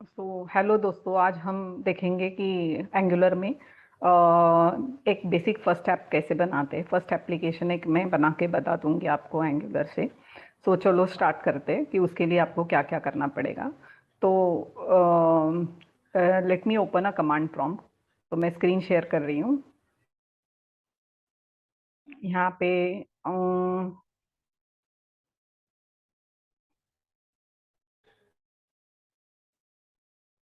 Hello दोस्तों, आज हम देखेंगे कि एंगुलर में एक बेसिक फर्स्ट ऐप कैसे बनाते हैं। फर्स्ट एप्लीकेशन एक मैं बना के बता दूंगी आपको एंगुलर से। चलो स्टार्ट करते हैं कि उसके लिए आपको क्या क्या करना पड़ेगा। तो let me open a command prompt. तो मैं स्क्रीन शेयर कर रही हूँ यहाँ पे।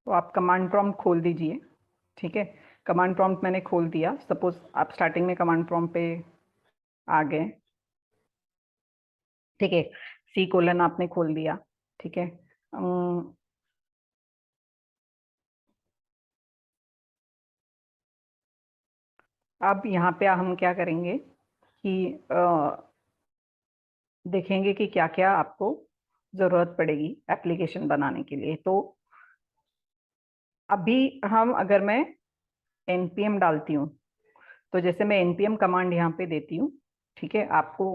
तो आप कमांड प्रॉम्प्ट खोल दीजिए। ठीक है, कमांड प्रॉम्प्ट मैंने खोल दिया। सपोज आप स्टार्टिंग में कमांड प्रॉम्प्ट पे आ गए। ठीक है, सी कोलन आपने खोल दिया। ठीक है, अब यहाँ पे हम क्या करेंगे कि देखेंगे कि क्या क्या आपको जरूरत पड़ेगी एप्लीकेशन बनाने के लिए। तो अभी हम अगर मैं npm डालती हूँ, तो जैसे मैं npm कमांड यहाँ पे देती हूँ। ठीक है, आपको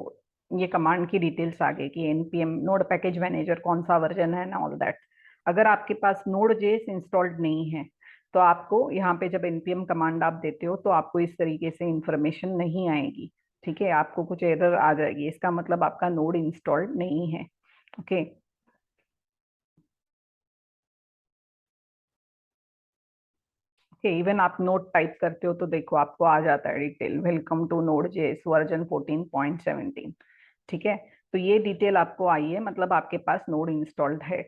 ये कमांड की डिटेल्स आ गई कि npm नोड पैकेज मैनेजर कौन सा वर्जन है ना, ऑल दैट। अगर आपके पास नोड जेएस इंस्टॉल्ड नहीं है तो आपको यहाँ पे जब npm कमांड आप देते हो तो आपको इस तरीके से इंफॉर्मेशन नहीं आएगी। ठीक है, आपको कुछ एरर आ जाएगी, इसका मतलब आपका नोड इंस्टॉल्ड नहीं है। ओके, ओके, इवन आप नोट टाइप करते हो तो देखो आपको आ जाता है detail, welcome to node JS version 14.17। ठीक है, तो ये डिटेल आपको आई है, मतलब आपके पास नोड इंस्टॉल्ड है।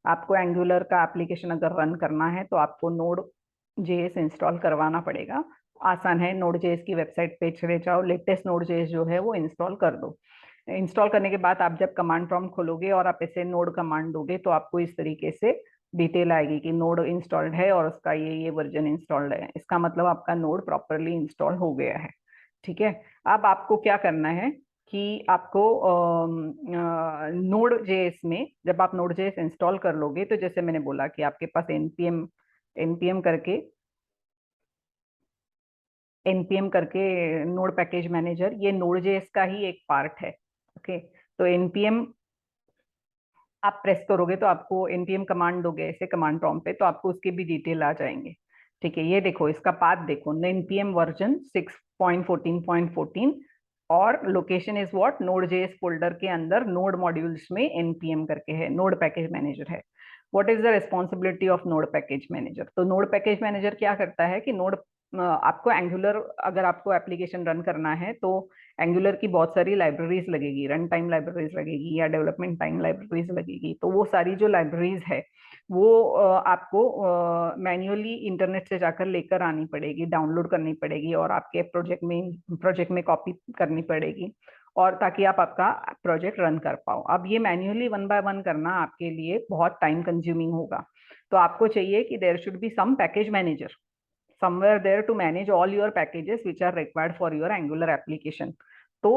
आपको एंगुलर का एप्लीकेशन अगर रन करना है तो आपको नोड जेएस इंस्टॉल करवाना पड़ेगा। आसान है, नोड जेएस की वेबसाइट पे चले जाओ, लेटेस्ट नोड जेएस जो है वो इंस्टॉल कर दो। इंस्टॉल करने के बाद आप जब कमांड प्रॉम्प्ट खोलोगे और आप ऐसे नोड कमांड दोगे तो आपको इस तरीके से डिटेल आएगी कि नोड इंस्टॉल्ड है और उसका ये वर्जन इंस्टॉल्ड है। इसका मतलब आपका नोड प्रॉपरली इंस्टॉल हो गया है। ठीक है, अब आपको क्या करना है कि आपको नोड जेएस में जब आप नोड जेएस इंस्टॉल कर लोगे तो जैसे मैंने बोला कि आपके पास एनपीएम करके एनपीएम करके नोड पैकेज मैनेजर, ये नोड जेएस का ही एक पार्ट है। ओके, तो एनपीएम आप प्रेस करोगे तो आपको npm कमांड दोगे ऐसे कमांड प्रॉम्प्ट पे तो आपको उसके भी डिटेल आ जाएंगे। ठीक है, ये देखो इसका पाथ देखो, npm वर्जन 6.14.14 और location is what, node JS folder के अंदर नोड मॉड्यूल्स में npm करके है, नोड पैकेज मैनेजर है। What is the responsibility of node package manager? तो नोड पैकेज मैनेजर क्या करता है कि नोड आपको एंगुलर, अगर आपको एप्लीकेशन रन करना है तो एंगुलर की बहुत सारी लाइब्रेरीज लगेगी, रन टाइम लाइब्रेरीज लगेगी या डेवलपमेंट टाइम लाइब्रेरीज लगेगी। तो वो सारी जो लाइब्रेरीज है वो आपको मैन्युअली इंटरनेट से जाकर लेकर आनी पड़ेगी, डाउनलोड करनी पड़ेगी और आपके प्रोजेक्ट में कॉपी करनी पड़ेगी, और ताकि आप आपका प्रोजेक्ट रन कर पाओ। अब ये मैन्युअली वन बाय वन करना आपके लिए बहुत टाइम कंज्यूमिंग होगा। तो आपको चाहिए कि there should be some package manager somewhere there to manage all your packages which are required for your angular application। तो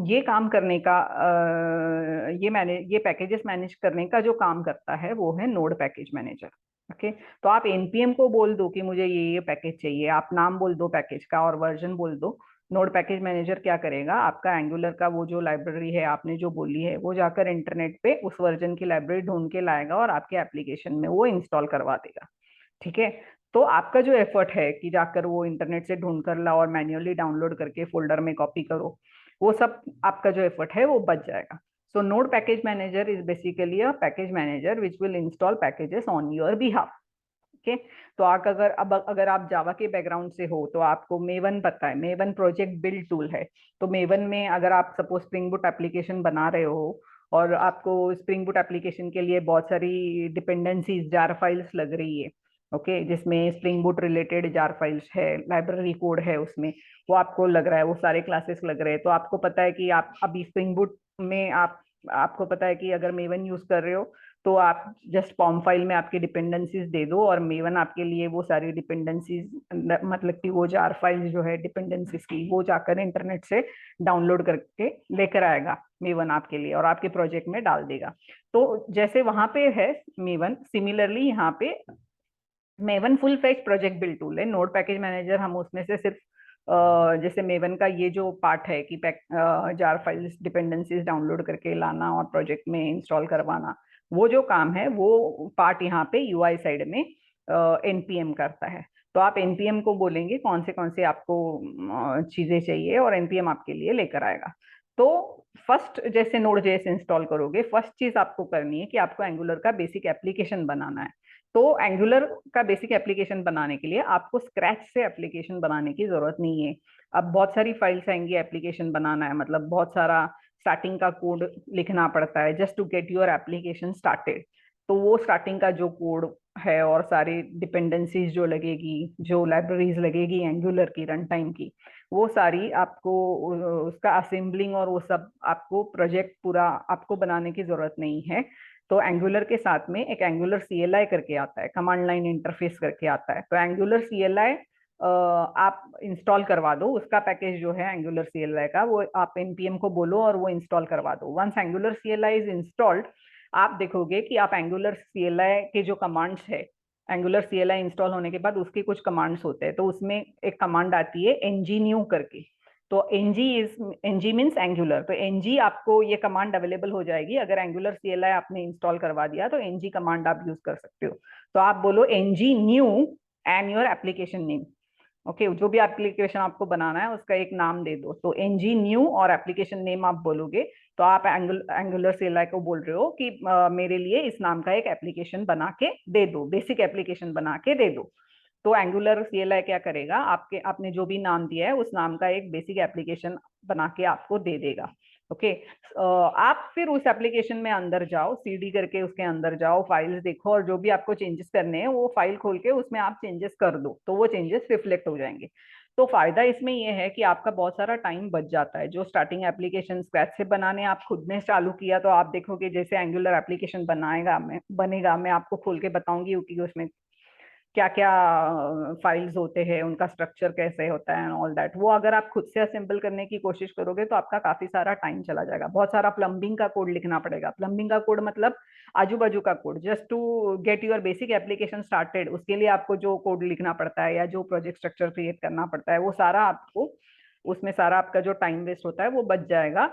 ये काम करने का ये पैकेजेस मैनेज करने का जो काम करता है वो है नोड पैकेज मैनेजर। ओके, तो आप npm को बोल दो कि मुझे ये पैकेज चाहिए, आप नाम बोल दो पैकेज का और वर्जन बोल दो। नोड पैकेज मैनेजर क्या करेगा, आपका एंगुलर का वो जो लाइब्रेरी है आपने जो बोली है वो जाकर इंटरनेट पे उस वर्जन की लाइब्रेरी ढूंढ के लाएगा और आपके एप्लीकेशन में वो इंस्टॉल करवा देगा। ठीक है, तो आपका जो एफर्ट है कि जाकर वो इंटरनेट से ढूंढ कर लाओ और मैन्युअली डाउनलोड करके फोल्डर में कॉपी करो, वो सब आपका जो एफर्ट है वो बच जाएगा। So node package manager is basically a package manager which will install packages on your behalf. Okay, तो आप अगर आप जावा के बैकग्राउंड से हो तो आपको मेवन पता है, मेवन प्रोजेक्ट बिल्ड टूल है। तो मेवन में अगर आप सपोज स्प्रिंग बूट एप्लीकेशन बना रहे हो और आपको स्प्रिंग बूट एप्लीकेशन के लिए बहुत सारी डिपेंडेंसीज जार फाइल्स लग रही है, ओके, जिसमें spring boot related jar files है, लाइब्रेरी कोड है उसमें, वो आपको लग रहा है, वो सारे क्लासेस लग रहे हैं। तो आपको पता है कि आप अभी स्प्रिंग बूट में आपको पता है कि अगर मेवन यूज कर रहे हो तो आप जस्ट फॉर्म फाइल में आपकी डिपेंडेंसीज दे दो और मेवन आपके लिए वो सारी डिपेंडेंसीज, मतलब कि वो जार फाइल जो है डिपेंडेंसीज की, वो जाकर इंटरनेट से डाउनलोड करके लेकर आएगा मेवन आपके लिए और आपके प्रोजेक्ट में डाल देगा। तो जैसे वहां पे है मेवन, सिमिलरली यहाँ पे Maven full fledged project build tool है। नोड पैकेज मैनेजर हम उसमें से सिर्फ जैसे मेवन का ये जो पार्ट है कि जार फाइल्स डिपेंडेंसीज डाउनलोड करके लाना और प्रोजेक्ट में इंस्टॉल करवाना, वो जो काम है वो पार्ट यहाँ पे यूआई साइड में एनपीएम करता है। तो आप एनपीएम को बोलेंगे कौन से आपको चीजें चाहिए और एनपीएम आपके लिए लेकर आएगा। तो फर्स्ट जैसे नोड जेएस इंस्टॉल करोगे, फर्स्ट चीज आपको करनी है कि आपको एंगुलर का बेसिक एप्लीकेशन बनाना है। तो एंगुलर का बेसिक एप्लीकेशन बनाने के लिए आपको स्क्रैच से एप्लीकेशन बनाने की जरूरत नहीं है। अब बहुत सारी फाइल्स आएंगी, एप्लीकेशन बनाना है मतलब बहुत सारा स्टार्टिंग का कोड लिखना पड़ता है just to get your application started. तो वो स्टार्टिंग का जो कोड है और सारी डिपेंडेंसीज जो लगेगी, जो लाइब्रेरीज लगेगी एंगुलर की रन टाइम की, वो सारी आपको उसका असेंबलिंग और वो सब आपको प्रोजेक्ट पूरा आपको बनाने की जरूरत नहीं है। तो एंगुलर के साथ में एक एंगुलर सीएलआई करके आता है, कमांड लाइन इंटरफेस करके आता है। तो एंगुलर सीएलआई आप इंस्टॉल करवा दो, उसका पैकेज जो है एंगुलर सीएलआई का, वो आप एनपीएम को बोलो और वो इंस्टॉल करवा दो। Once Angular CLI is installed, आप देखोगे कि आप एंगुलर सीएलआई के जो कमांड्स है, एंगुलर सीएलआई इंस्टॉल होने के बाद उसके कुछ कमांड्स होते हैं। तो उसमें एक कमांड आती है एनजी करके। तो एनजी मीन्स एंगुलर। तो एनजी आपको ये कमांड अवेलेबल हो जाएगी अगर एंगुलर सीएलआई आपने इंस्टॉल करवा दिया, तो एनजी कमांड आप यूज कर सकते हो। तो आप बोलो NG new and your application name. Okay, जो भी एप्लीकेशन आपको बनाना है उसका एक नाम दे दो। तो एनजी न्यू और एप्लीकेशन नेम आप बोलोगे, तो आप एंगुलर सीएलआई को बोल रहे हो कि मेरे लिए इस नाम का एक एप्लीकेशन बना के दे दो, बेसिक एप्लीकेशन बना के दे दो। तो एंगुलर सीएलआई क्या करेगा, आपने जो भी नाम दिया है उस नाम का एक बेसिक एप्लीकेशन बना के आपको दे देगा। ओके, आप फिर उस एप्लीकेशन में अंदर जाओ, सीडी करके उसके अंदर जाओ, फाइल्स देखो और जो भी आपको चेंजेस करने हैं वो फाइल खोल के उसमें आप चेंजेस कर दो, तो वो चेंजेस रिफ्लेक्ट हो जाएंगे। तो फायदा इसमें ये है कि आपका बहुत सारा टाइम बच जाता है। जो स्टार्टिंग एप्लीकेशन स्क्रैच से बनाने आप खुद ने चालू किया, तो आप देखोगे जैसे एंगुलर एप्लीकेशन बनेगा, मैं आपको खोल के बताऊंगी कि उसमें क्या क्या फाइल्स होते हैं, उनका स्ट्रक्चर कैसे होता है ऑल दैट। वो अगर आप खुद से असेंबल करने की कोशिश करोगे तो आपका काफी सारा टाइम चला जाएगा। बहुत सारा प्लम्बिंग का कोड लिखना पड़ेगा। प्लम्बिंग का कोड मतलब आजू बाजू का code, just to get your basic application started. उसके लिए आपको जो कोड लिखना पड़ता है या जो प्रोजेक्ट स्ट्रक्चर क्रिएट करना पड़ता है, वो सारा आपको उसमें सारा आपका जो टाइम वेस्ट होता है वो बच जाएगा।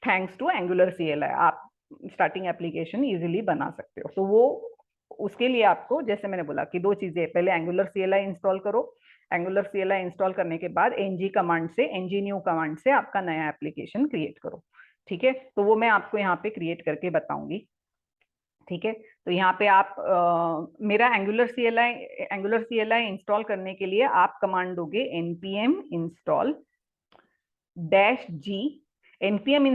थैंक्स टू एंगुलर सीएलआई आप स्टार्टिंग एप्लीकेशन इजीली बना सकते हो। तो वो उसके लिए आपको जैसे मैंने बोला कि दो चीजें, पहले एंगुलर सीएलआई इंस्टॉल करो। एंगुलर सीएलआई इंस्टॉल करने के बाद एनजी कमांड से, एनजी न्यू कमांड से आपका नया एप्लीकेशन क्रिएट करो। ठीक है, तो वो मैं आपको यहाँ पे क्रिएट करके बताऊंगी। ठीक है, तो यहाँ पे आप मेरा एंगुलर सीएलआई इंस्टॉल करने के लिए आप कमांड दोगे npm install -g। npm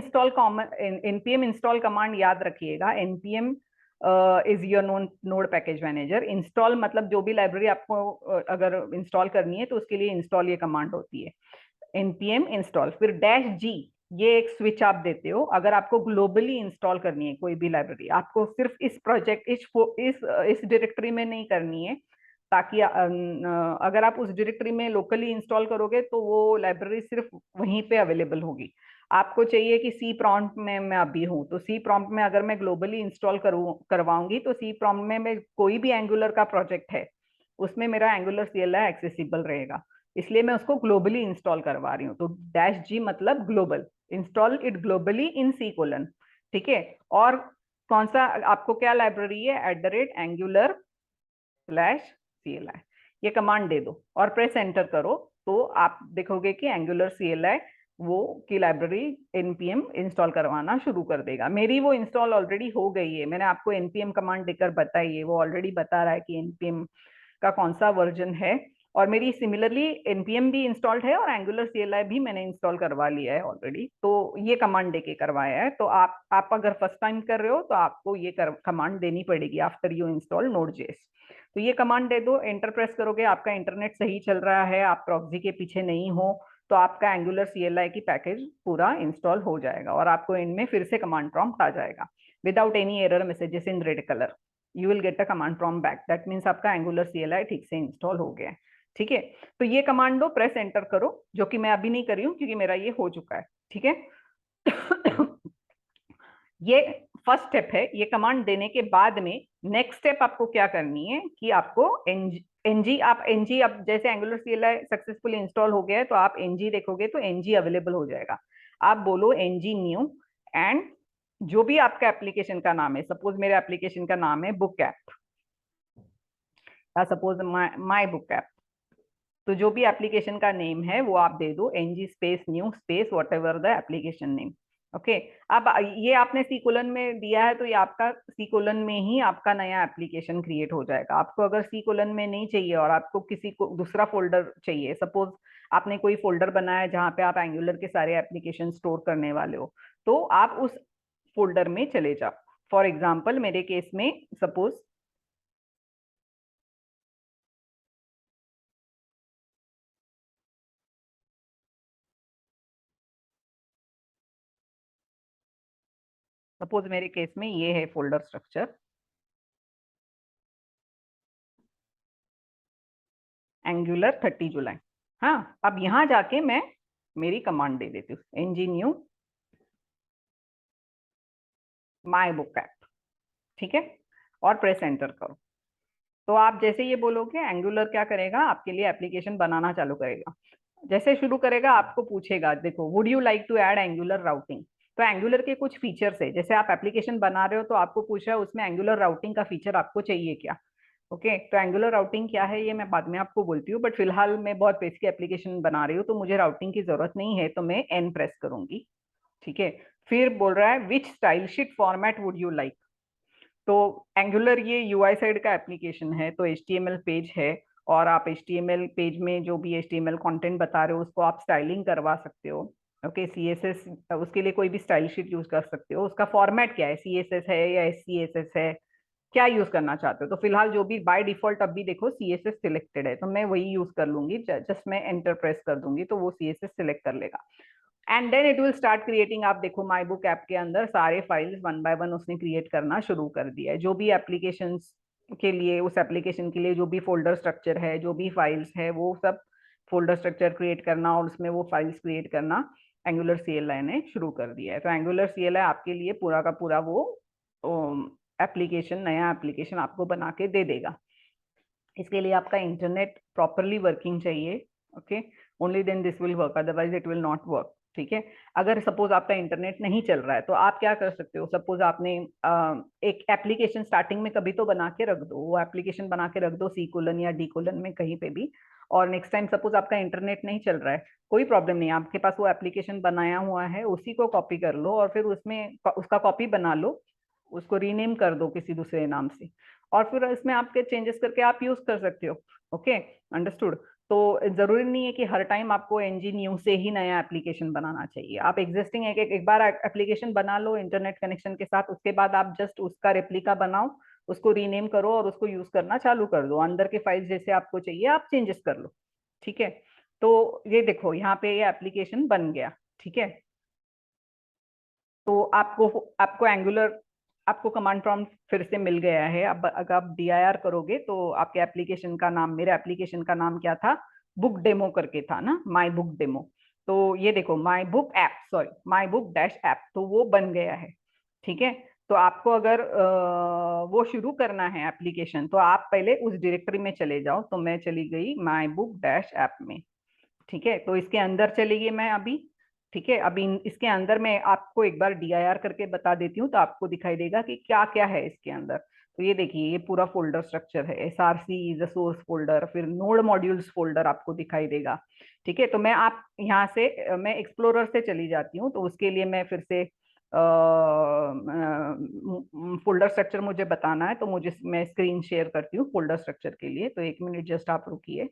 install command याद रखिएगा। npm is your node package manager. Install मतलब जो भी लाइब्रेरी आपको अगर इंस्टॉल करनी है तो उसके लिए इंस्टॉल ये कमांड होती है, npm इंस्टॉल। फिर -g, ये एक स्विच आप देते हो अगर आपको ग्लोबली इंस्टॉल करनी है कोई भी लाइब्रेरी। आपको सिर्फ इस प्रोजेक्ट इस डायरेक्टरी में नहीं करनी है, ताकि अगर आप उस डायरेक्टरी में लोकली इंस्टॉल करोगे तो वो लाइब्रेरी सिर्फ वहीं पे अवेलेबल होगी। आपको चाहिए कि सी प्रॉम्प्ट में मैं अभी हूँ, तो सी प्रॉम्प्ट में अगर मैं ग्लोबली इंस्टॉल करवाऊंगी तो सी प्रॉम्प्ट में मैं कोई भी एंगुलर का प्रोजेक्ट है उसमें मेरा एंगुलर सीएलआई एक्सेसिबल रहेगा, इसलिए मैं उसको ग्लोबली इंस्टॉल करवा रही हूँ। तो -g मतलब global, install it globally in C colon. ठीक है, और कौन सा आपको क्या लाइब्रेरी है, @angular/cli, ये कमांड दे दो और प्रेस एंटर करो। तो आप देखोगे कि एंगुलर सीएलआई वो की लाइब्रेरी npm इंस्टॉल करवाना शुरू कर देगा। मेरी वो इंस्टॉल ऑलरेडी हो गई है, मैंने आपको npm कमांड देकर बताई है, वो ऑलरेडी बता रहा है कि npm का कौन सा वर्जन है। और मेरी सिमिलरली npm भी इंस्टॉल्ड है और एंगुलर सीएलआई भी मैंने इंस्टॉल करवा लिया है ऑलरेडी। तो ये कमांड देके करवाया है। तो आप अगर फर्स्ट टाइम कर रहे हो तो आपको ये कमांड देनी पड़ेगी आफ्टर यू इंस्टॉल Node.js। तो ये कमांड दे दो, एंटर प्रेस करोगे, आपका इंटरनेट सही चल रहा है, आप प्रॉक्सी के पीछे नहीं हो, तो आपका एंगुलर सीएलआई की पैकेज पूरा इंस्टॉल हो जाएगा और आपको इनमें फिर से कमांड प्रॉम्प्ट आ जाएगा without any error messages in red colour. You will get a command prompt back, that means आपका एंगुलर सीएलआई ठीक से इंस्टॉल हो गया है। ठीक है, तो ये कमांड दो, प्रेस एंटर करो, जो कि मैं अभी नहीं कर रही हूँ क्योंकि मेरा ये हो चुका है। ठीक है ये फर्स्ट स्टेप है। ये कमांड देने के बाद में नेक्स्ट स्टेप आपको क्या करनी है कि आपको एनजी आप एनजी अब जैसे एंगुलर सीएलआई सक्सेसफुली इंस्टॉल हो गया है तो आप एनजी देखोगे तो एनजी अवेलेबल हो जाएगा। आप बोलो एनजी न्यू एंड जो भी आपका एप्लीकेशन का नाम है, सपोज मेरे एप्लीकेशन का नाम है बुक ऐप या सपोज माई बुक ऐप, तो जो भी एप्लीकेशन का नेम है वो आप दे दो NG space new space what the application name. Okay. अब ये आपने सी कोलन में दिया है तो ये आपका सी कोलन में ही आपका नया एप्लीकेशन क्रिएट हो जाएगा। आपको अगर सी कोलन में नहीं चाहिए और आपको किसी को दूसरा फोल्डर चाहिए, सपोज आपने कोई फोल्डर बनाया है जहां पे आप एंगुलर के सारे एप्लीकेशन स्टोर करने वाले हो, तो आप उस फोल्डर में चले जाओ। फॉर एग्जाम्पल मेरे केस में सपोज सपोज मेरे केस में ये है फोल्डर स्ट्रक्चर एंगुलर 30 जुलाई। हाँ, अब यहां जाके मैं मेरी कमांड दे देती हूँ NG new my book app. ठीक है, और प्रेस एंटर करो। तो आप जैसे ये बोलोगे एंगुलर क्या करेगा, आपके लिए एप्लीकेशन बनाना चालू करेगा। जैसे शुरू करेगा आपको पूछेगा, देखो would you like to add Angular routing. तो एंगुलर के कुछ फीचर्स है, जैसे आप एप्लीकेशन बना रहे हो तो आपको पूछा है उसमें एंगुलर राउटिंग का फीचर आपको चाहिए क्या। ओके, तो एंगुलर राउटिंग क्या है ये मैं बाद में आपको बोलती हूँ, बट फिलहाल मैं बहुत बेसिक एप्लीकेशन बना रही हूँ तो मुझे राउटिंग की जरूरत नहीं है, तो मैं एन प्रेस करूंगी। ठीक है, फिर बोल रहा है विच style sheet format would you like. तो एंगुलर ये यूआई साइड का एप्लीकेशन है, तो एचटीएमएल पेज है, और आप एचटीएमएल पेज में जो भी एचटीएमएल कंटेंट बता रहे हो उसको आप स्टाइलिंग करवा सकते हो। ओके, सीएसएस उसके लिए कोई भी स्टाइल शीट यूज कर सकते हो। उसका फॉर्मेट क्या है, सीएसएस है या एससीएसएस है, क्या यूज करना चाहते हो। तो फिलहाल जो भी बाय डिफॉल्ट अभी देखो सीएसएस सिलेक्टेड है तो मैं वही यूज कर लूंगी। जस्ट मैं एंटर प्रेस कर दूंगी तो वो सीएसएस सिलेक्ट कर लेगा and then it will start creating. आप देखो माई बुक ऐप के अंदर सारे फाइल्स वन बाय वन उसने क्रिएट करना शुरू कर दिया है। जो भी एप्लीकेशन के लिए, उस एप्लीकेशन के लिए जो भी फोल्डर स्ट्रक्चर है, जो भी फाइल्स है, वो सब फोल्डर स्ट्रक्चर क्रिएट करना और उसमें वो फाइल्स क्रिएट करना एंगुलर सीएलआई ने शुरू कर दिया है। तो एंगुलर सीएलआई आपके लिए पूरा का पूरा वो एप्लीकेशन, नया एप्लीकेशन आपको बना के दे देगा। इसके लिए आपका इंटरनेट प्रॉपरली वर्किंग चाहिए। Okay, only then this will work, otherwise it will not work. ठीक है, अगर सपोज आपका इंटरनेट नहीं चल रहा है तो आप क्या कर सकते हो, सपोज आपने एक एप्लीकेशन स्टार्टिंग में कभी तो बना के रख दो, वो एप्लीकेशन बना के रख दो सी कोलन या डी कोलन में कहीं पे भी, और नेक्स्ट टाइम सपोज आपका इंटरनेट नहीं चल रहा है, कोई प्रॉब्लम नहीं, आपके पास वो एप्लीकेशन बनाया हुआ है उसी को कॉपी कर लो और फिर उसमें उसका कॉपी बना लो, उसको रीनेम कर दो किसी दूसरे नाम से, और फिर इसमें आपके चेंजेस करके आप यूज कर सकते हो। Okay, understood. तो जरूरी नहीं है कि हर टाइम आपको एनजी न्यू से ही नया एप्लीकेशन बनाना चाहिए। आप एग्जिस्टिंग एक बार एप्लीकेशन बना लो इंटरनेट कनेक्शन के साथ, उसके बाद आप जस्ट उसका रेप्लिका बनाओ, उसको रीनेम करो और उसको यूज करना चालू कर दो। अंदर के फाइल्स जैसे आपको चाहिए आप चेंजेस कर लो। ठीक है, तो ये देखो यहाँ पे ये एप्लीकेशन बन गया। ठीक है, तो आपको आपको एंगुलर आपको कमांड प्रॉम्प्ट फिर से मिल गया है। अब अगर आप डीआईआर करोगे तो आपके एप्लीकेशन का नाम, मेरे एप्लीकेशन का नाम क्या था, बुक डेमो करके था ना, माई बुक डेमो। तो ये देखो my book app, sorry my book dash app, तो वो बन गया है। ठीक है, तो आपको अगर वो शुरू करना है एप्लीकेशन तो आप पहले उस डायरेक्टरी में चले जाओ। तो मैं चली गई माई बुक डैश ऐप में। ठीक है, तो इसके अंदर चली गई मैं अभी। ठीक है, अभी इसके अंदर मैं आपको एक बार डीआईआर करके बता देती हूँ तो आपको दिखाई देगा कि क्या क्या है इसके अंदर। तो ये देखिए ये पूरा फोल्डर स्ट्रक्चर है, SRC is a source folder, फिर नोड मॉड्यूल्स फोल्डर आपको दिखाई देगा। ठीक है, तो मैं आप यहाँ से मैं एक्सप्लोरर से चली जाती हूँ, तो उसके लिए मैं फिर से फोल्डर स्ट्रक्चर मुझे बताना है, तो मुझे मैं स्क्रीन शेयर करती हूँ फोल्डर स्ट्रक्चर के लिए। तो एक मिनट जस्ट आप रुकिए।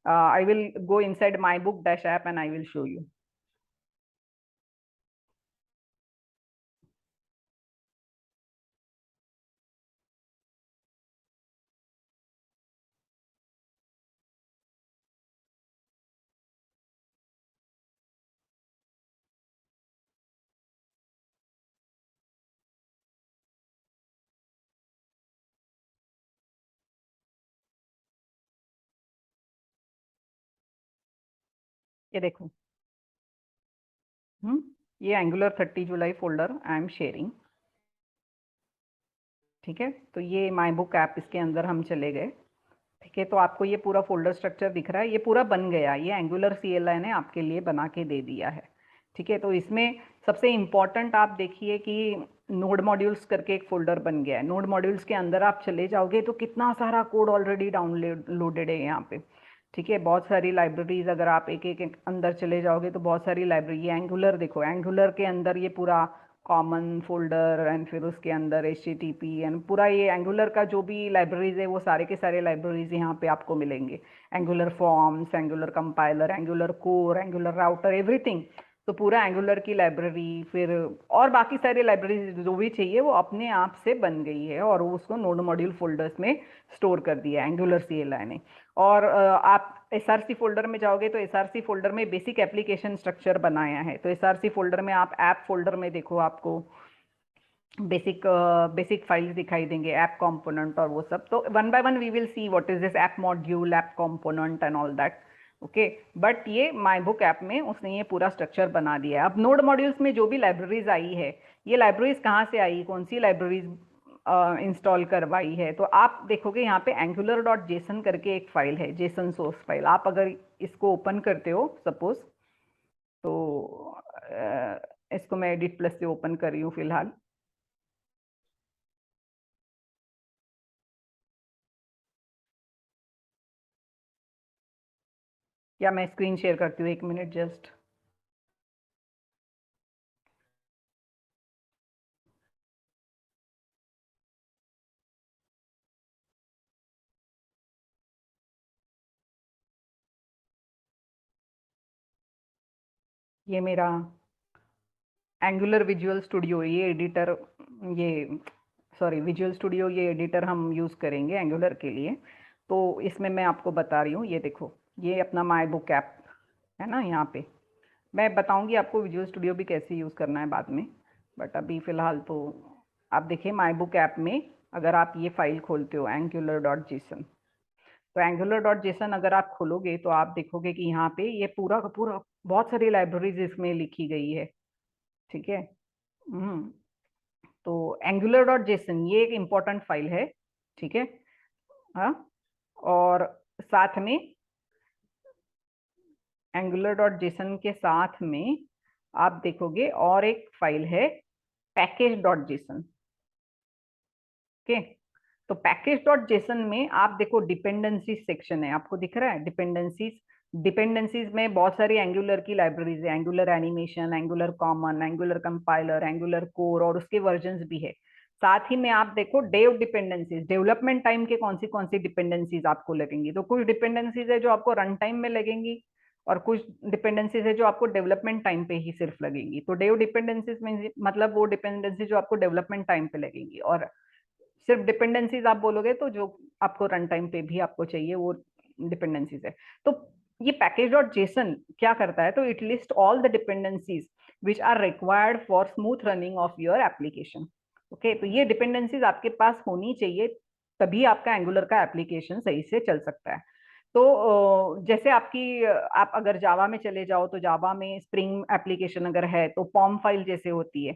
I will go inside my book dash app and I will show you. ये देखो, ये angular 30 July folder I am sharing. ठीक है, तो ये माई बुक ऐप, इसके अंदर हम चले गए। ठीक है, तो आपको ये पूरा फोल्डर स्ट्रक्चर दिख रहा है, ये पूरा बन गया, ये एंगुलर CLI ने आपके लिए बना के दे दिया है। ठीक है, तो इसमें सबसे इम्पॉर्टेंट आप देखिए कि नोड मॉड्यूल्स करके एक फोल्डर बन गया है। नोड मॉड्यूल्स के अंदर आप चले जाओगे तो कितना सारा कोड ऑलरेडी डाउनलोडेड है यहाँ पे। ठीक है, बहुत सारी लाइब्रेरीज, अगर आप एक एक अंदर चले जाओगे तो बहुत सारी लाइब्रेरी। ये एंगुलर देखो, एंगुलर के अंदर ये पूरा कॉमन फोल्डर एंड फिर उसके अंदर HTTP एंड पूरा ये एंगुलर का जो भी लाइब्रेरीज है वो सारे के सारे लाइब्रेरीज यहाँ पे आपको मिलेंगे। Angular forms, angular compiler, angular core, angular router, everything. तो पूरा एंगुलर की लाइब्रेरी, फिर और बाकी सारी लाइब्रेरीज जो भी चाहिए वो अपने आप से बन गई है और वो उसको नोड मॉड्यूल फोल्डर्स में स्टोर कर दिया है एंगुलर CLI ने। और आप SRC फोल्डर में जाओगे तो SRC फोल्डर में बेसिक एप्लीकेशन स्ट्रक्चर बनाया है। तो SRC फोल्डर में आप ऐप फोल्डर में देखो, आपको बेसिक फाइल्स दिखाई देंगे, ऐप कंपोनेंट और वो सब। तो one by one we will see what is this app module, app component and all that. Okay, but ये माई बुक ऐप में उसने ये पूरा स्ट्रक्चर बना दिया है। अब नोड मॉड्यूल्स में जो भी लाइब्रेरीज आई है, ये लाइब्रेरीज कहाँ से आई, कौन सी लाइब्रेरीज इंस्टॉल करवाई है, तो आप देखोगे यहाँ पे angular.json करके एक फाइल है, जेसन सोर्स फाइल। आप अगर इसको ओपन करते हो सपोज, तो इसको मैं एडिट प्लस से ओपन कर रही हूँ फिलहाल। या मैं स्क्रीन शेयर करती हूँ, एक मिनट जस्ट। ये मेरा एंगुलर विजुअल स्टूडियो, ये एडिटर, ये सॉरी विजुअल स्टूडियो, ये एडिटर हम यूज़ करेंगे एंगुलर के लिए। तो इसमें मैं आपको बता रही हूँ, ये देखो, ये अपना माई बुक ऐप है ना। यहाँ पे मैं बताऊँगी आपको विजुअल स्टूडियो भी कैसे यूज़ करना है बाद में, बट अभी फ़िलहाल तो आप देखिए माई बुक ऐप में अगर आप ये फाइल खोलते हो angular.json, तो angular.json अगर आप खोलोगे तो आप देखोगे कि यहाँ पे ये पूरा का पूरा बहुत सारी लाइब्रेरीज इसमें लिखी गई है। ठीक है, हम्म, तो angular.json ये एक इम्पॉर्टेंट फाइल है। ठीक है, हाँ, और साथ में angular.json के साथ में आप देखोगे और एक फाइल है package.json। ओके, तो पैकेज.जेसन में आप देखो डिपेंडेंसीज सेक्शन है, आपको दिख रहा है डिपेंडेंसीज। डिपेंडेंसीज में बहुत सारी एंगुलर की लाइब्रेरीज है, angular animation, angular common, angular compiler, angular core, और उसके वर्जन्स भी है। साथ ही में आप देखो डेव डिपेंडेंसीज, डेवलपमेंट टाइम के कौन सी डिपेंडेंसीज आपको लगेंगी। तो कुछ डिपेंडेंसीज है जो आपको रन टाइम में लगेंगी, और कुछ डिपेंडेंसीज है जो आपको डेवलपमेंट टाइम पे ही सिर्फ लगेंगी। तो डेव डिपेंडेंसीज में मतलब वो डिपेंडेंसी जो आपको डेवलपमेंट टाइम पे लगेंगी, और सिर्फ डिपेंडेंसीज आप बोलोगे तो जो आपको रन टाइम पे भी आपको चाहिए वो डिपेंडेंसीज है। तो ये पैकेज डॉट जेसन क्या करता है, तो it list all the dependencies which are required for smooth running of your application. Okay, तो ये डिपेंडेंसीज आपके पास होनी चाहिए, तभी आपका एंगुलर का एप्लीकेशन सही से चल सकता है। तो जैसे आपकी आप अगर जावा में चले जाओ तो जावा में स्प्रिंग एप्लीकेशन अगर है तो पॉम फाइल जैसे होती है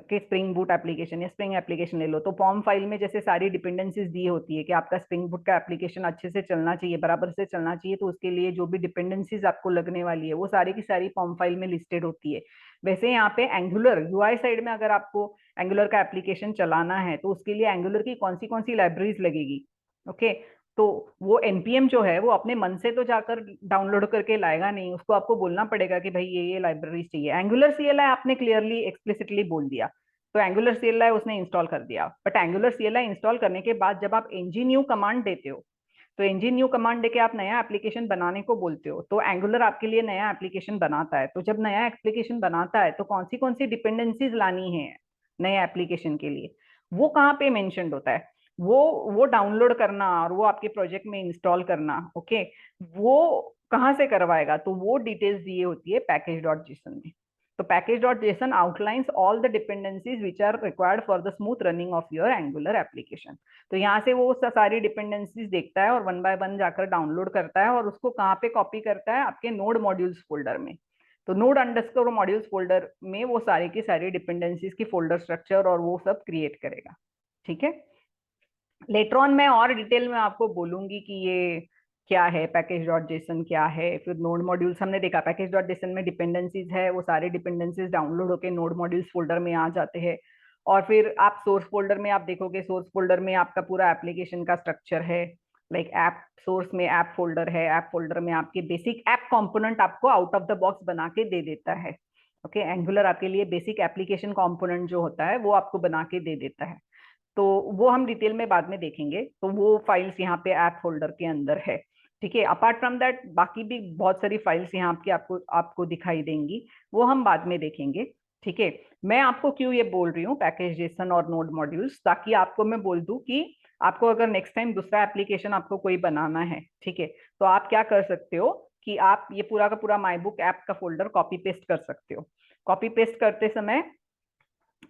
कि स्प्रिंग बूट एप्लीकेशन या स्प्रिंग एप्लीकेशन ले लो, तो पॉम फाइल में जैसे सारी डिपेंडेंसीज दी होती है कि आपका स्प्रिंग बूट का एप्लीकेशन अच्छे से चलना चाहिए, बराबर से चलना चाहिए, तो उसके लिए जो भी डिपेंडेंसीज आपको लगने वाली है वो सारी की सारी पॉम फाइल में लिस्टेड होती है। वैसे यहाँ पे एंगुलर यूआई साइड में अगर आपको एंगुलर का एप्लीकेशन चलाना है तो उसके लिए एंगुलर की कौन सी लाइब्रेरीज लगेगी। ओके, तो वो एनपीएम जो है वो अपने मन से तो जाकर डाउनलोड करके लाएगा नहीं, उसको आपको बोलना पड़ेगा कि भाई ये लाइब्रेरीज चाहिए। एंगुलर सीएलआई आपने क्लियरली एक्सप्लिसिटली बोल दिया, तो एंगुलर सीएलआई उसने इंस्टॉल कर दिया। बट एंगुलर सीएलआई इंस्टॉल करने के बाद जब आप एनजी कमांड देते हो, तो एनजी कमांड देके आप नया एप्लीकेशन बनाने को बोलते हो, तो एंगुलर आपके लिए नया एप्लीकेशन बनाता है। तो जब नया एप्लीकेशन बनाता है तो कौन सी डिपेंडेंसीज लानी है नए एप्लीकेशन के लिए, वो कहाँ पे मेंशन्ड होता है, वो डाउनलोड करना और वो आपके प्रोजेक्ट में इंस्टॉल करना। ओके, वो कहाँ से करवाएगा, तो वो डिटेल्स दिए होती है पैकेज डॉट जेसन में। तो package dot JSON outlines all the dependencies which are required for the smooth running of your Angular application. तो यहाँ से वो सारी डिपेंडेंसीज देखता है और वन बाय वन जाकर डाउनलोड करता है, और उसको कहाँ पे कॉपी करता है, आपके नोड मॉड्यूल्स फोल्डर में। तो नोड अंडरस्कोर मॉड्यूल्स फोल्डर में वो सारी की सारी डिपेंडेंसीज की फोल्डर स्ट्रक्चर और वो सब क्रिएट करेगा। ठीक है। लेटर ऑन मैं और डिटेल में आपको बोलूंगी कि ये क्या है, पैकेज डॉट जेसन क्या है। फिर नोड मॉड्यूल्स हमने देखा, पैकेज डॉट जेसन में डिपेंडेंसीज है, वो सारे डिपेंडेंसीज डाउनलोड होके नोड मॉड्यूल्स फोल्डर में आ जाते हैं। और फिर आप सोर्स फोल्डर में आप देखोगे, सोर्स फोल्डर में आपका पूरा एप्लीकेशन का स्ट्रक्चर है। लाइक ऐप सोर्स में ऐप फोल्डर है, ऐप फोल्डर में आपके बेसिक ऐप कंपोनेंट आपको आउट ऑफ द बॉक्स बना के दे देता है। ओके, एंगुलर आपके लिए बेसिक एप्लीकेशन कंपोनेंट जो होता है वो आपको बना के दे देता है। तो वो हम डिटेल में बाद में देखेंगे। तो वो फाइल्स यहाँ पे ऐप फोल्डर के अंदर है। ठीक है, अपार्ट फ्रॉम दैट बाकी भी बहुत सारी फाइल्स यहाँ पे आपको आपको दिखाई देंगी, वो हम बाद में देखेंगे। ठीक है, मैं आपको क्यों ये बोल रही हूँ पैकेज जेसन और नोड मॉड्यूल्स, ताकि आपको मैं बोल दूं कि आपको अगर नेक्स्ट टाइम दूसरा एप्लीकेशन आपको कोई बनाना है, ठीक है, तो आप क्या कर सकते हो कि आप ये पूरा का पूरा माई बुक ऐप का फोल्डर कॉपी पेस्ट कर सकते हो। कॉपी पेस्ट करते समय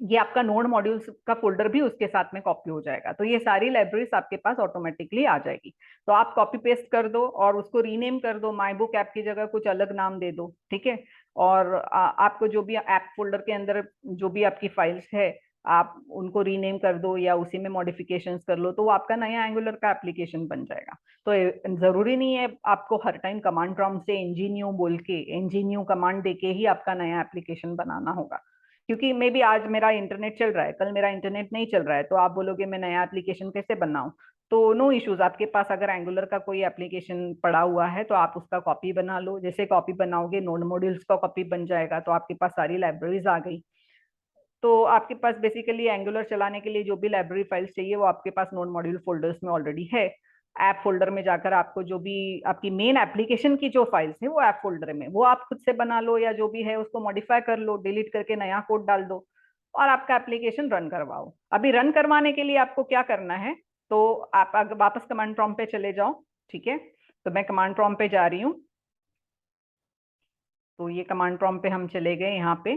ये आपका नोड मॉड्यूल्स का फोल्डर भी उसके साथ में कॉपी हो जाएगा, तो ये सारी लाइब्रेरीज आपके पास ऑटोमेटिकली आ जाएगी। तो आप कॉपी पेस्ट कर दो और उसको रीनेम कर दो, माई बुक ऐप की जगह कुछ अलग नाम दे दो। ठीक है, और आपको जो भी ऐप फोल्डर के अंदर जो भी आपकी फाइल्स है, आप उनको रीनेम कर दो या उसी में मॉडिफिकेशंस कर लो, तो वो आपका नया एंगुलर का एप्लीकेशन बन जाएगा। तो जरूरी नहीं है आपको हर टाइम कमांड प्रॉम्प्ट से एनजीन्यू बोल के, एनजीन्यू कमांड देके ही आपका नया एप्लीकेशन बनाना होगा। क्योंकि मे बी आज मेरा इंटरनेट चल रहा है, कल मेरा इंटरनेट नहीं चल रहा है, तो आप बोलोगे मैं नया एप्लीकेशन कैसे बनाऊं। तो नो इश्यूज, आपके पास अगर एंगुलर का कोई एप्लीकेशन पड़ा हुआ है तो आप उसका कॉपी बना लो। जैसे कॉपी बनाओगे नोड मॉड्यूल्स का कॉपी बन जाएगा, तो आपके पास सारी लाइब्रेरीज आ गई। तो आपके पास बेसिकली एंगुलर चलाने के लिए जो भी लाइब्रेरी फाइल्स चाहिए वो आपके पास नोड मॉड्यूल फोल्डर्स में ऑलरेडी है। ऐप फोल्डर में जाकर आपको जो भी आपकी मेन एप्लीकेशन की जो फाइल्स है वो ऐप फोल्डर में, वो आप खुद से बना लो, या जो भी है उसको मॉडिफाई कर लो, डिलीट करके नया कोड डाल दो और आपका एप्लीकेशन रन करवाओ। अभी रन करवाने के लिए आपको क्या करना है, तो आप वापस कमांड प्रॉम्प्ट पे चले जाओ। ठीक है, तो मैं कमांड प्रॉम्प्ट पे जा रही हूँ। तो ये कमांड प्रॉम्प्ट पे हम चले गए, यहाँ पे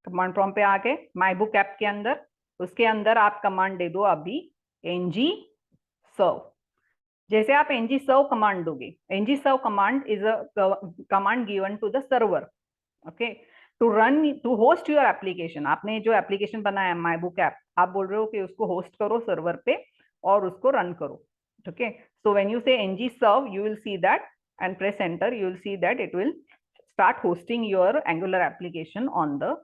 कमांड प्रॉम्प्ट पे आके माई बुक ऐप के अंदर, उसके अंदर आप कमांड दे दो अभी ng सर्व। जैसे आप ng सर्व कमांड दोगे, ng serve command is a command given to the server, okay, to run to host your application. आपने जो एप्लीकेशन बनाया माई बुक ऐप, आप बोल रहे हो कि उसको होस्ट करो सर्वर पे और उसको रन करो। Okay, so when you say ng serve you will see that and press enter, you will see that it will start hosting your Angular application on the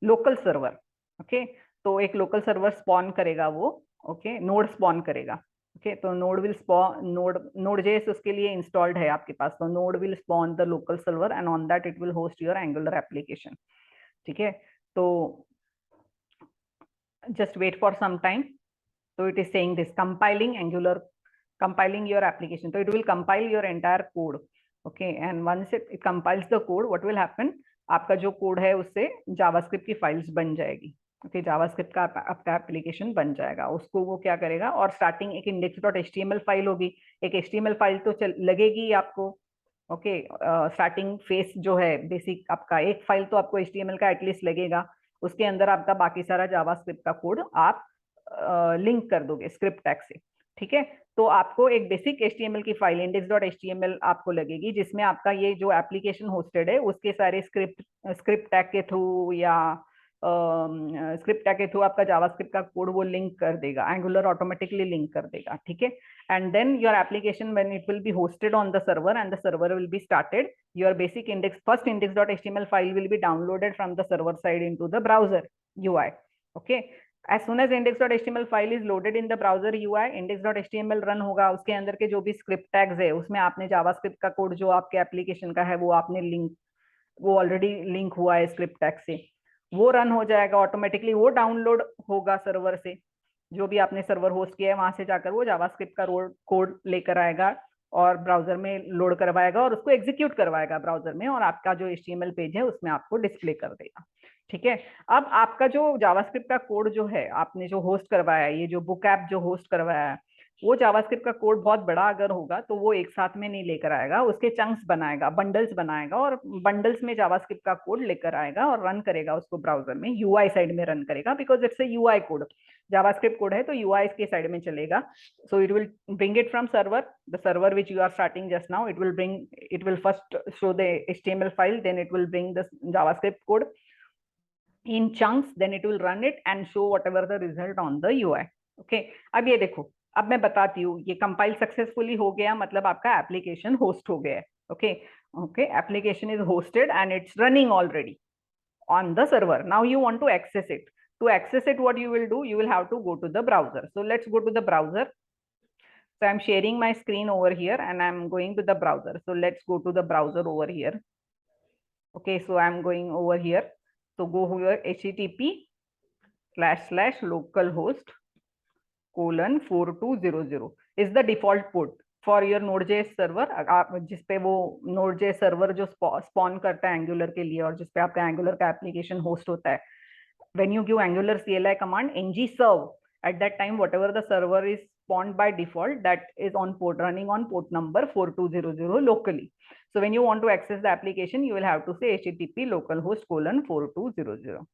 local server. Okay, तो एक local server spawn करेगा वो, okay, node spawn करेगा। Okay, तो node will spawn, node JS उसके लिए installed है आपके पास, तो node will spawn the local server and on that it will host your Angular application. ठीक है, तो just wait for some time. So it is saying this compiling angular, compiling your application, so it will compile your entire code. Okay, and once it compiles the code, what will happen, आपका जो code है उससे JavaScript की files बन जाएगी। Okay, JavaScript का आपका application बन जाएगा। उसको वो क्या करेगा, और स्टार्टिंग एक index.html फाइल होगी, एक html फाइल तो लगेगी आपको। ओके, स्टार्टिंग फेस जो है बेसिक आपका एक फाइल तो आपको html का एटलीस्ट लगेगा, उसके अंदर आपका बाकी सारा जावास्क्रिप्ट का कोड आप लिंक कर दोगे स्क्रिप्ट टैग से। ठीक है, तो आपको एक बेसिक HTML की फाइल index.html आपको लगेगी, जिसमें आपका ये जो एप्लीकेशन होस्टेड है उसके सारे स्क्रिप्ट टैग के थ्रू या स्क्रिप्ट टैग के थ्रू आपका जावास्क्रिप्ट का कोड वो लिंक कर देगा, एंगुलर ऑटोमेटिकली लिंक कर देगा। ठीक है, and then your application when it will be hosted on the server and the server will be started, your basic first index.html file will be downloaded from the server side into the browser UI. Okay, as soon as index.html file is loaded in the browser UI, index.html run होगा, उसके अंदर के जो भी script tags है उसमें आपने JavaScript का कोड जो आपके एप्लीकेशन का है वो आपने लिंक, वो ऑलरेडी लिंक हुआ है स्क्रिप्ट टैग से, वो रन हो जाएगा ऑटोमेटिकली, वो डाउनलोड होगा सर्वर से, जो भी आपने सर्वर होस्ट किया है वहां से जाकर वो जावास्क्रिप्ट का कोड लेकर आएगा और ब्राउजर में लोड करवाएगा और उसको एग्जीक्यूट करवाएगा ब्राउजर में, और आपका जो HTML पेज है उसमें आपको डिस्प्ले कर देगा। ठीक है, अब आपका जो जावास्क्रिप्ट का कोड जो है आपने जो होस्ट करवाया है, ये जो बुक ऐप जो होस्ट करवाया है, वो जावास्क्रिप्ट का कोड बहुत बड़ा अगर होगा तो वो एक साथ में नहीं लेकर आएगा, उसके चंक्स बनाएगा, बंडल्स बनाएगा, और बंडल्स में जावास्क्रिप्ट का कोड लेकर आएगा और रन करेगा उसको ब्राउजर में, यूआई साइड में रन करेगा, because it's a UI code, JavaScript code है तो यूआई के साइड में चलेगा। So it will bring it from server, the server which you are starting just now, it will first show the HTML file, then it will bring the JavaScript code, in chunks, then it will run it and show whatever the result on the UI. Okay, अब ये देखो, अब मैं बताती हूँ, ये compile successfully हो गया, मतलब आपका एप्लीकेशन होस्ट हो गया है. Okay, okay, application is hosted and it's running already on the server. Now you want to access it. To access it, what you will do, you will have to go to the browser. So let's go to the browser. So I'm sharing my screen over here and I'm going to the browser. So let's go to the browser over here. Okay, so I'm going over here. So go here, http://localhost:4200 is the default port for your Node.js server. आप जिसपे वो Node.js server जो spawn करता है Angular के लिए और जिसपे आपका Angular का application host होता है, when you give Angular CLI command ng serve, at that time whatever the server is spawned by default, that is on port, running on port number 4200 locally. So when you want to access the application, you will have to say http localhost:4200.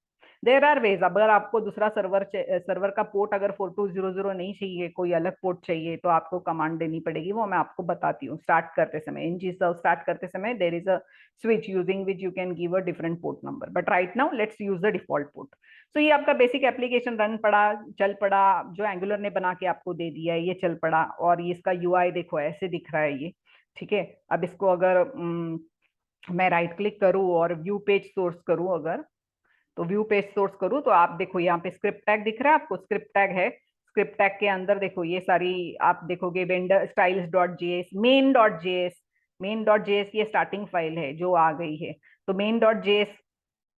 There are ways. अगर आपको दूसरा server का port अगर 4200 नहीं चाहिए, कोई अलग port चाहिए, तो आपको कमांड देनी पड़ेगी. वो मैं आपको बताती हूँ. स्टार्ट करते समय, ng serve स्टार्ट करते समय, there is a switch using which you can give a different port number, but right now let's use the default port. तो ये आपका बेसिक एप्लीकेशन रन पड़ा, चल पड़ा, जो एंगुलर ने बना के आपको दे दिया है, ये चल पड़ा. और ये इसका यूआई देखो ऐसे दिख रहा है ये. ठीक है, अब इसको अगर मैं राइट क्लिक करूँ और व्यू पेज सोर्स करूँ, अगर तो व्यू पेज सोर्स करूँ, तो आप देखो यहाँ पे स्क्रिप्ट टैग दिख रहा है आपको. स्क्रिप्ट टैग है. स्क्रिप्ट टैग के अंदर देखो ये सारी आप देखोगे, vendor styles dot JS, main dot JS. Main dot JS ये स्टार्टिंग फाइल है जो आ गई है. तो मेन डॉट जेएस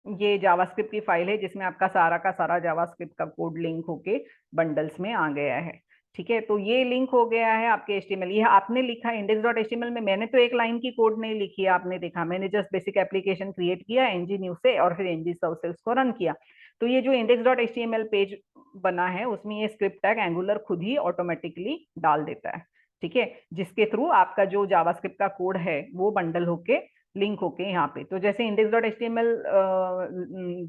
ये जावास्क्रिप्ट की फाइल है जिसमें आपका सारा का सारा जावास्क्रिप्ट का कोड लिंक होके बंडल्स में आ गया है. ठीक है, तो ये लिंक हो गया है आपके एचटीएमएल. ये आपने लिखा index.html में. मैंने तो एक लाइन की कोड नहीं लिखी है, आपने देखा, मैंने जस्ट बेसिक एप्लीकेशन क्रिएट किया ng new से और फिर ng serve से उसको रन किया. तो ये जो index.html पेज बना है उसमें ये स्क्रिप्ट टैग एंगुलर खुद ही ऑटोमेटिकली डाल देता है. ठीक है, जिसके थ्रू आपका जो जावास्क्रिप्ट का कोड है वो बंडल होके लिंक होके यहाँ पे, तो जैसे index.html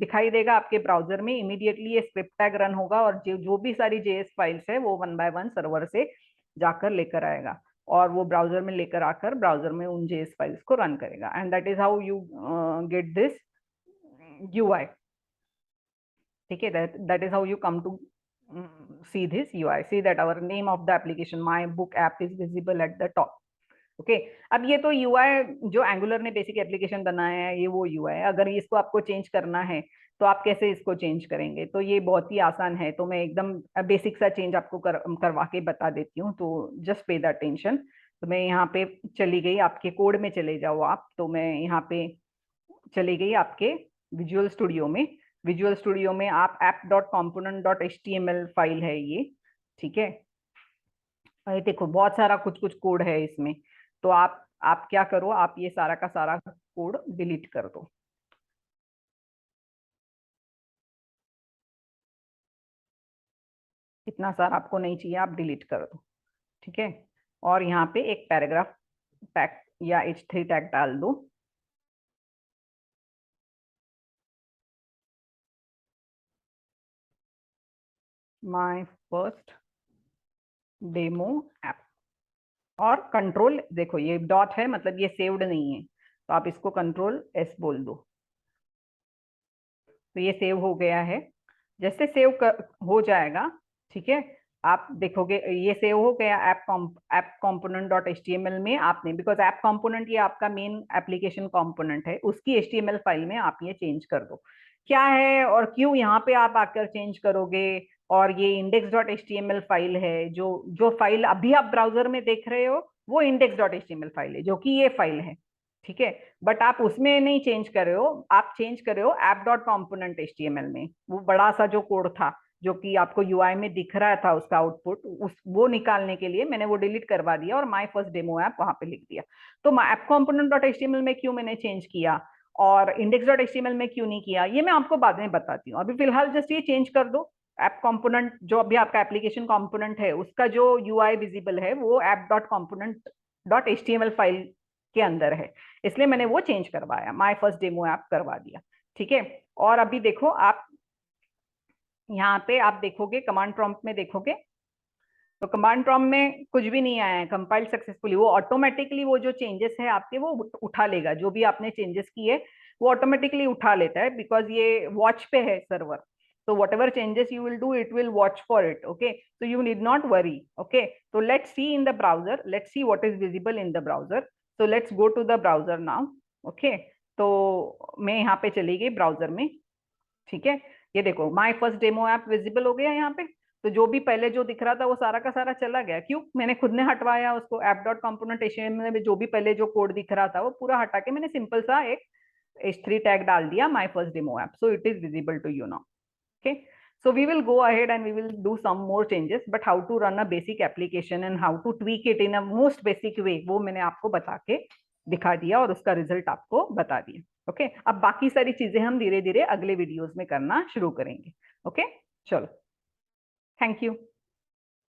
दिखाई देगा आपके ब्राउजर में, इमीडिएटली ये स्क्रिप्ट टैग रन होगा और जो भी सारी जेएस फाइल्स है वो वन बाय वन सर्वर से जाकर लेकर आएगा और वो ब्राउजर में लेकर आकर ब्राउजर में उन जेएस फाइल्स को रन करेगा. And that is how you get this UI. ठीक है, that is how you come to see this UI. See that our name of the application, my book app, is visible at the top. Okay, अब ये तो UI जो angular ने basic application बनाया है, ये वो यूआई है. अगर इसको आपको चेंज करना है तो आप कैसे इसको चेंज करेंगे, तो ये बहुत ही आसान है. तो मैं एकदम बेसिक सा चेंज आपको करवा के बता देती हूँ, तो जस्ट पे द अटेंशन. तो मैं यहाँ पे चली गई, आपके कोड में चले जाओ आप. तो मैं यहाँ पे चली गई आपके विजुअल स्टूडियो में. विजुअल स्टूडियो में आप app.component.html फाइल है ये. ठीक है, ये देखो बहुत सारा कुछ कुछ कोड है इसमें. तो आप क्या करो, आप ये सारा का सारा कोड डिलीट कर दो. इतना सारा आपको नहीं चाहिए, आप डिलीट कर दो. ठीक है, और यहाँ पे एक पैराग्राफ टैग या h3 टैग डाल दो. My first demo app. और कंट्रोल देखो ये डॉट है, मतलब ये सेव्ड नहीं है, तो आप इसको कंट्रोल एस बोल दो. तो ये सेव हो गया है. जैसे हो जाएगा, ठीक है, आप देखोगे ये सेव हो गया ऐप कंपोनेंट डॉट एचटीएमएल में. आपने बिकॉज ऐप कंपोनेंट ये आपका मेन एप्लीकेशन कंपोनेंट है, उसकी एचटीएमएल फाइल में आप ये चेंज कर दो. क्या है और क्यों यहाँ पे आप आकर चेंज करोगे, और ये index.html फाइल है, जो जो फाइल अभी आप ब्राउजर में देख रहे हो वो index.html फाइल है, जो कि ये फाइल है. ठीक है, बट आप उसमें नहीं चेंज कर रहे हो, आप चेंज कर रहे हो app.component.html में. वो बड़ा सा जो कोड था जो कि आपको यूआई में दिख रहा था, उसका आउटपुट, वो निकालने के लिए मैंने वो डिलीट करवा दिया और माय फर्स्ट डेमो ऐप वहां पे लिख दिया. तो app.component.html में क्यों मैंने चेंज किया और index.html में क्यों नहीं किया, ये मैं आपको बाद में बताती हूँ. अभी फिलहाल जस्ट ये चेंज कर दो. ऐप कंपोनेंट जो अभी आपका एप्लीकेशन कंपोनेंट है उसका जो यूआई विजिबल है वो app.component.html फाइल के अंदर है, इसलिए मैंने वो चेंज करवाया, माय फर्स्ट डेमो ऐप करवा दिया. ठीक है, और अभी देखो आप यहाँ पे आप देखोगे कमांड प्रॉम्प्ट में देखोगे तो कमांड प्रॉम्प्ट में कुछ भी नहीं आया है. कंपाइल सक्सेसफुली, वो ऑटोमेटिकली वो जो चेंजेस है आपके वो उठा लेगा, जो भी आपने चेंजेस किए वो ऑटोमेटिकली उठा लेता है, बिकॉज ये वॉच पे है server. So whatever changes you will do, it will watch for it. Okay, so you need not worry. Okay, so let's see in the browser. Let's see what is visible in the browser. So let's go to the browser now. Okay, तो मैं यहाँ पे चली गई browser में. ठीक है, ये देखो my first demo app visible हो गया यहाँ पे. तो जो भी पहले जो दिख रहा था वो सारा का सारा चला गया. क्यों? मैंने खुद ने हटवाया उसको. ऐप डॉट कॉम्पोनेंट HTML में जो भी पहले जो कोड दिख रहा था वो पूरा हटा के मैंने सिंपल सा एक H3 टैग डाल दिया, my first demo app. So it is visible to you now. Okay, so we will go ahead and we will do some more changes, but how to run a basic application and how to tweak it in a most basic way वो मैंने आपको बता के दिखा दिया और उसका result आपको बता दिया. ओके, अब बाकी सारी चीजें हम धीरे धीरे अगले वीडियोस में करना शुरू करेंगे. ओके, चलो, थैंक यू.